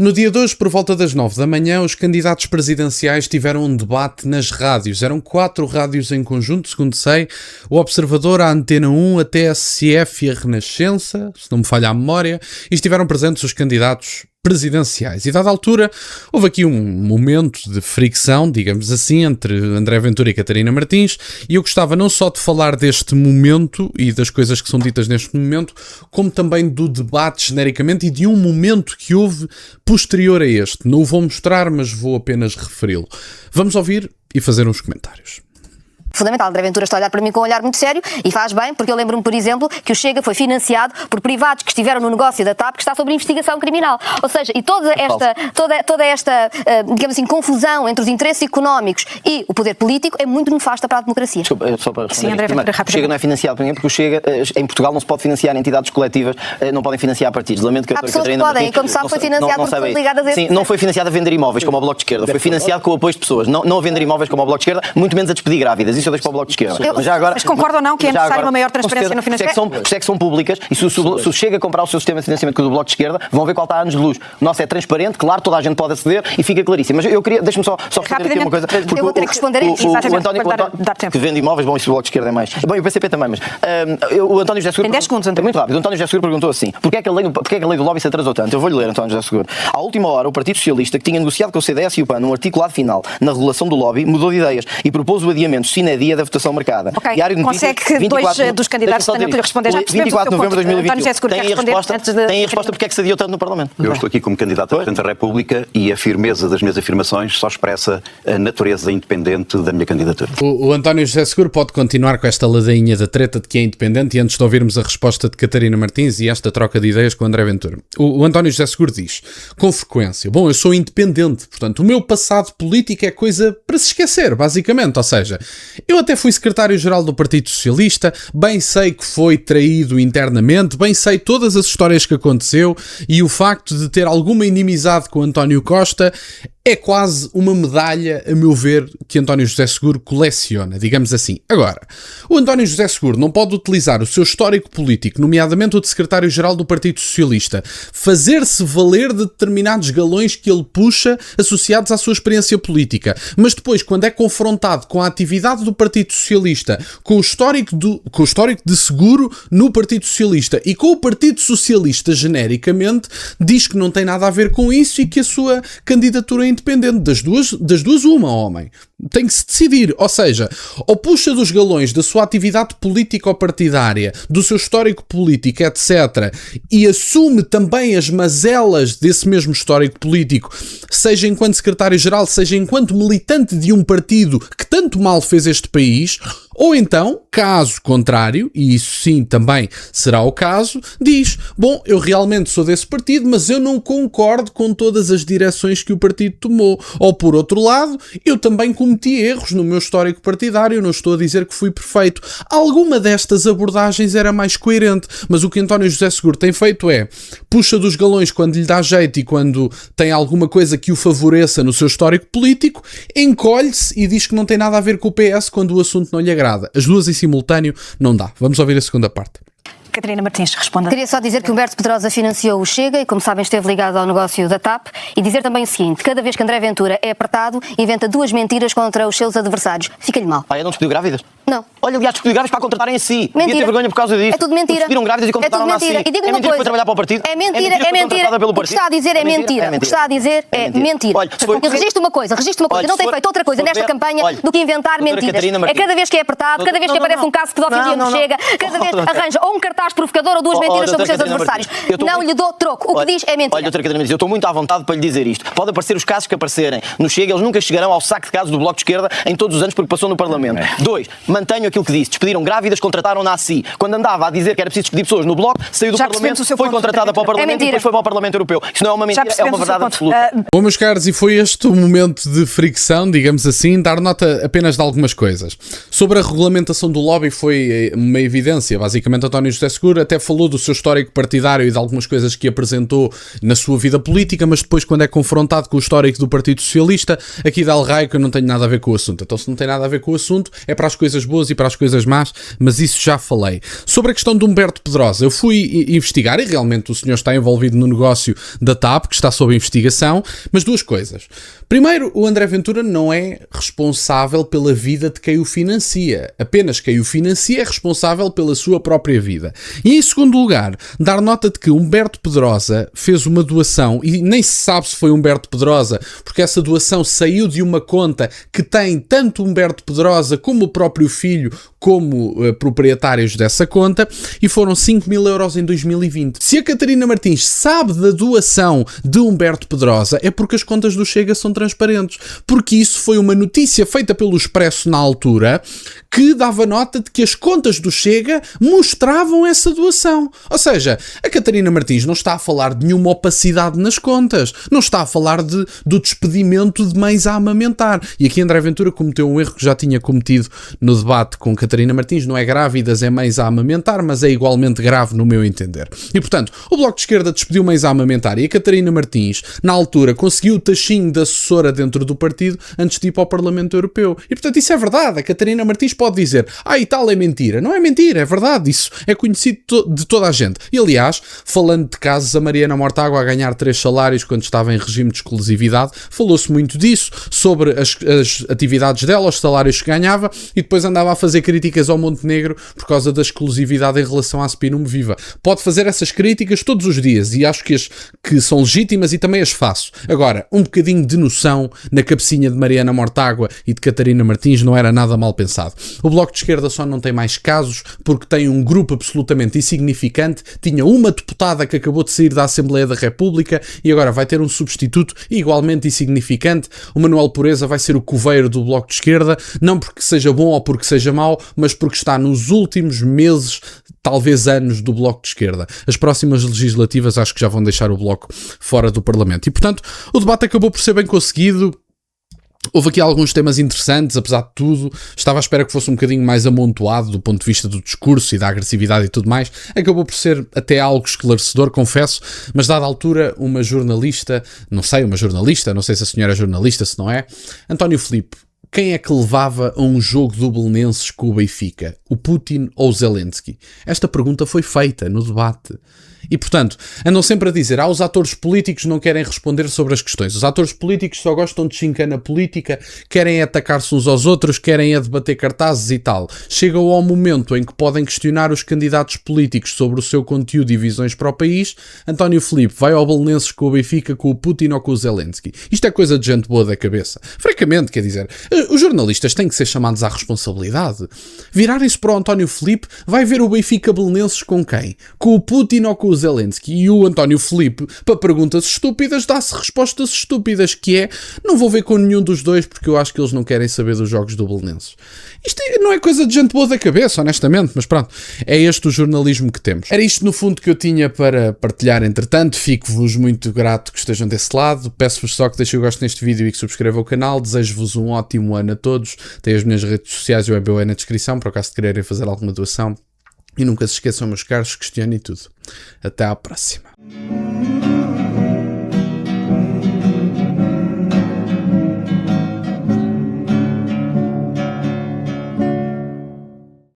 No dia de hoje, por volta das 9 da manhã, os candidatos presidenciais tiveram um debate nas rádios. Eram 4 rádios em conjunto, segundo sei, o Observador, a Antena 1, a TSF e a Renascença, se não me falha a memória, e estiveram presentes os candidatos presidenciais. E dada altura, houve aqui um momento de fricção, digamos assim, entre André Ventura e Catarina Martins, e eu gostava não só de falar deste momento e das coisas que são ditas neste momento, como também do debate genericamente e de um momento que houve posterior a este. Não o vou mostrar, mas vou apenas referi-lo. Vamos ouvir e fazer uns comentários. Fundamental, André Ventura está a olhar para mim com um olhar muito sério e faz bem, porque eu lembro-me, por exemplo, que o Chega foi financiado por privados que estiveram no negócio da TAP, que está sob investigação criminal. Ou seja, e toda esta digamos assim, confusão entre os interesses económicos e o poder político é muito nefasta para a democracia. Desculpa, só para responder. Sim, André Ventura, o Chega não é financiado por ninguém, porque o Chega, em Portugal, não se pode financiar entidades coletivas, não podem financiar partidos. Lamento que a pessoas que podem, e como sabe, foi financiado por pessoas ligadas a esse. Sim, não foi financiado a vender imóveis, como o Bloco de Esquerda. Foi financiado com o apoio de pessoas. Não a vender imóveis, como o Bloco de Esquerda, muito menos a despedir grávidas. Isso eu deixo para o Bloco de Esquerda. Mas concordo ou não que é necessário uma maior transparência no financiamento? Isto é que são públicas, e se o Chega a comprar o seu sistema de financiamento com o do Bloco de Esquerda, vão ver qual está a anos de luz. O nosso é transparente, claro, toda a gente pode aceder e fica claríssimo. Mas eu queria, deixa-me só responder aqui uma coisa. Eu vou ter que responder aqui. O António que vende imóveis, bom, isso o Bloco de Esquerda é mais. Bom, e o PCP também, mas o António José Seguro... Tem 10 segundos, António. Muito rápido. O António José Seguro perguntou assim, porquê é que a lei do lobby se atrasou tanto? Eu vou-lhe ler, António José Seguro. À última hora, o Partido Socialista, que tinha negociado com o CDS e o PAN um articulado final na regulação do lobby, mudou de ideias e propôs o adiamento sine die da votação marcada. Consegue que 2 dos candidatos tenham que lhe responder? Já 24 de novembro de 2021. Tem a resposta de... porque é que se adiou tanto no Parlamento. Eu estou aqui como candidato a Presidente da República e a firmeza das minhas afirmações só expressa a natureza independente da minha candidatura. O António José Seguro pode continuar com esta ladainha da treta de que é independente e antes de ouvirmos a resposta de Catarina Martins e esta troca de ideias com o André Ventura. O António José Seguro diz, com frequência, bom, eu sou independente, portanto o meu passado político é coisa para se esquecer, basicamente, ou seja, eu até fui secretário-geral do Partido Socialista, bem sei que foi traído internamente, bem sei todas as histórias que aconteceu e o facto de ter alguma inimizade com António Costa é quase uma medalha, a meu ver, que António José Seguro coleciona, digamos assim. Agora, o António José Seguro não pode utilizar o seu histórico político, nomeadamente o de secretário-geral do Partido Socialista, fazer-se valer de determinados galões que ele puxa associados à sua experiência política, mas depois, quando é confrontado com a atividade do Partido Socialista, com o histórico de Seguro no Partido Socialista e com o Partido Socialista genericamente, diz que não tem nada a ver com isso e que a sua candidatura é independente. Das duas uma, homem. Tem que se decidir, ou seja, ou puxa dos galões da sua atividade político-partidária, do seu histórico político, etc., e assume também as mazelas desse mesmo histórico político, seja enquanto secretário-geral, seja enquanto militante de um partido que tanto mal fez este país, ou então, caso contrário, e isso sim também será o caso, diz, bom, eu realmente sou desse partido, mas eu não concordo com todas as direções que o partido tomou. Ou por outro lado, eu também cometi erros no meu histórico partidário, não estou a dizer que fui perfeito. Alguma destas abordagens era mais coerente, mas o que António José Seguro tem feito é, puxa dos galões quando lhe dá jeito e quando tem alguma coisa que o favoreça no seu histórico político, encolhe-se e diz que não tem nada a ver com o PS quando o assunto não lhe agrada. As duas em simultâneo não dá. Vamos ouvir a segunda parte. Catarina Martins, responda. Queria só dizer que Humberto Pedrosa financiou o Chega e, como sabem, esteve ligado ao negócio da TAP, e dizer também o seguinte, cada vez que André Ventura é apertado, inventa 2 mentiras contra os seus adversários. Fica-lhe mal. Eu não despediu grávidas? Não. Olha, aliás, despediu grávidas para contratarem a si. Mentira. Devia ter vergonha por causa disso. É tudo mentira. Despediram grávidas e contrataram a si. E digo é uma mentira que coisa. foi trabalhar para o partido? É mentira, é mentira. O que está a dizer é mentira. O que está a dizer é mentira. Registre uma coisa. Não tem feito outra coisa nesta campanha do que inventar mentiras. É cada vez que é apertado, cada vez que aparece um caso de pedofilia no Chega, cada vez arranja ou um cartaz provocador ou 2 mentiras sobre os seus adversários. Não lhe dou troco. O que diz é mentira. Olha, doutora Catarina Martins, eu estou muito à vontade para lhe dizer isto. Pode aparecer os casos que aparecerem no Chega, eles nunca chegarão ao saco de casos do Bloco de Esquerda em todos os anos porque passou no Parlamento. 2, mantenho aquilo que disse. Despediram grávidas, contrataram-na a si. Quando andava a dizer que era preciso despedir pessoas no Bloco, saiu do Parlamento, foi contratada para o Parlamento e depois foi para o Parlamento Europeu. Isto não é uma mentira, é uma verdade absoluta. Bom, meus caros, e foi este o momento de fricção, digamos assim, dar nota apenas de algumas coisas. Sobre a regulamentação do lobby foi uma evidência. Basicamente, António José Seguro até falou do seu histórico partidário e de algumas coisas que apresentou na sua vida política, mas depois, quando é confrontado com o histórico do Partido Socialista, aqui dá-lhe raio que eu não tenho nada a ver com o assunto. Então, se não tem nada a ver com o assunto, é para as coisas coisas boas e para as coisas más, mas isso já falei. Sobre a questão de Humberto Pedrosa, eu fui investigar e realmente o senhor está envolvido no negócio da TAP, que está sob investigação, mas duas coisas. Primeiro, o André Ventura não é responsável pela vida de quem o financia. Apenas quem o financia é responsável pela sua própria vida. E em segundo lugar, dar nota de que Humberto Pedrosa fez uma doação, e nem se sabe se foi Humberto Pedrosa, porque essa doação saiu de uma conta que tem tanto Humberto Pedrosa como o próprio filho como proprietários dessa conta, e foram 5.000 euros em 2020. Se a Catarina Martins sabe da doação de Humberto Pedrosa, é porque as contas do Chega são transparentes. Porque isso foi uma notícia feita pelo Expresso na altura, que dava nota de que as contas do Chega mostravam essa doação. Ou seja, a Catarina Martins não está a falar de nenhuma opacidade nas contas, não está a falar do despedimento de mães a amamentar. E aqui André Ventura cometeu um erro que já tinha cometido no debate com Catarina Martins. Não é grávidas, é mães a amamentar, mas é igualmente grave no meu entender. E portanto, o Bloco de Esquerda despediu mães a amamentar e a Catarina Martins, na altura, conseguiu o tachinho de assessora dentro do partido antes de ir para o Parlamento Europeu. E portanto, isso é verdade. A Catarina Martins pode dizer, e tal é mentira. Não é mentira, é verdade. Isso é conhecido de toda a gente. E aliás, falando de casos, a Mariana Mortágua a ganhar 3 salários quando estava em regime de exclusividade, falou-se muito disso, sobre as atividades dela, os salários que ganhava, e depois andava a fazer críticas ao Montenegro por causa da exclusividade em relação à Spinum Viva. Pode fazer essas críticas todos os dias e acho que são legítimas e também as faço. Agora, um bocadinho de noção na cabecinha de Mariana Mortágua e de Catarina Martins não era nada mal pensado. O Bloco de Esquerda só não tem mais casos porque tem um grupo absolutamente insignificante, tinha uma deputada que acabou de sair da Assembleia da República e agora vai ter um substituto igualmente insignificante. O Manuel Pureza vai ser o coveiro do Bloco de Esquerda, não porque seja bom ou porque seja mau, mas porque está nos últimos meses, talvez anos, do Bloco de Esquerda. As próximas legislativas acho que já vão deixar o Bloco fora do Parlamento. E portanto, o debate acabou por ser bem conseguido. Houve aqui alguns temas interessantes, apesar de tudo. Estava à espera que fosse um bocadinho mais amontoado do ponto de vista do discurso e da agressividade e tudo mais. Acabou por ser até algo esclarecedor, confesso, mas dada a altura, uma jornalista, não sei se a senhora é jornalista, se não é, António Filipe, quem é que levava a um jogo do Belenenses com o Benfica? O Putin ou o Zelensky? Esta pergunta foi feita no debate. E, portanto, andam sempre a dizer, os atores políticos não querem responder sobre as questões. Os atores políticos só gostam de chincana política, querem atacar-se uns aos outros, querem debater cartazes e tal. Chega ao momento em que podem questionar os candidatos políticos sobre o seu conteúdo e visões para o país. António Filipe vai ao Belenenses com o Benfica, com o Putin ou com o Zelensky. Isto é coisa de gente boa da cabeça. Francamente, quer dizer, os jornalistas têm que ser chamados à responsabilidade. Virarem-se para o António Filipe, vai ver o Benfica Belenenses com quem? Com o Putin ou com o Zelensky? E o António Filipe, para perguntas estúpidas, dá-se respostas estúpidas, que é, não vou ver com nenhum dos dois porque eu acho que eles não querem saber dos jogos do Belenenses. Isto não é coisa de gente boa da cabeça, honestamente, mas pronto, é este o jornalismo que temos. Era isto no fundo que eu tinha para partilhar. Entretanto, fico-vos muito grato que estejam desse lado, peço-vos só que deixem o gosto neste vídeo e que subscrevam o canal, desejo-vos um ótimo ano a todos, tem as minhas redes sociais e o EBOE na descrição, por acaso de quererem fazer alguma doação. E nunca se esqueçam, meus caros, questionem tudo. Até à próxima.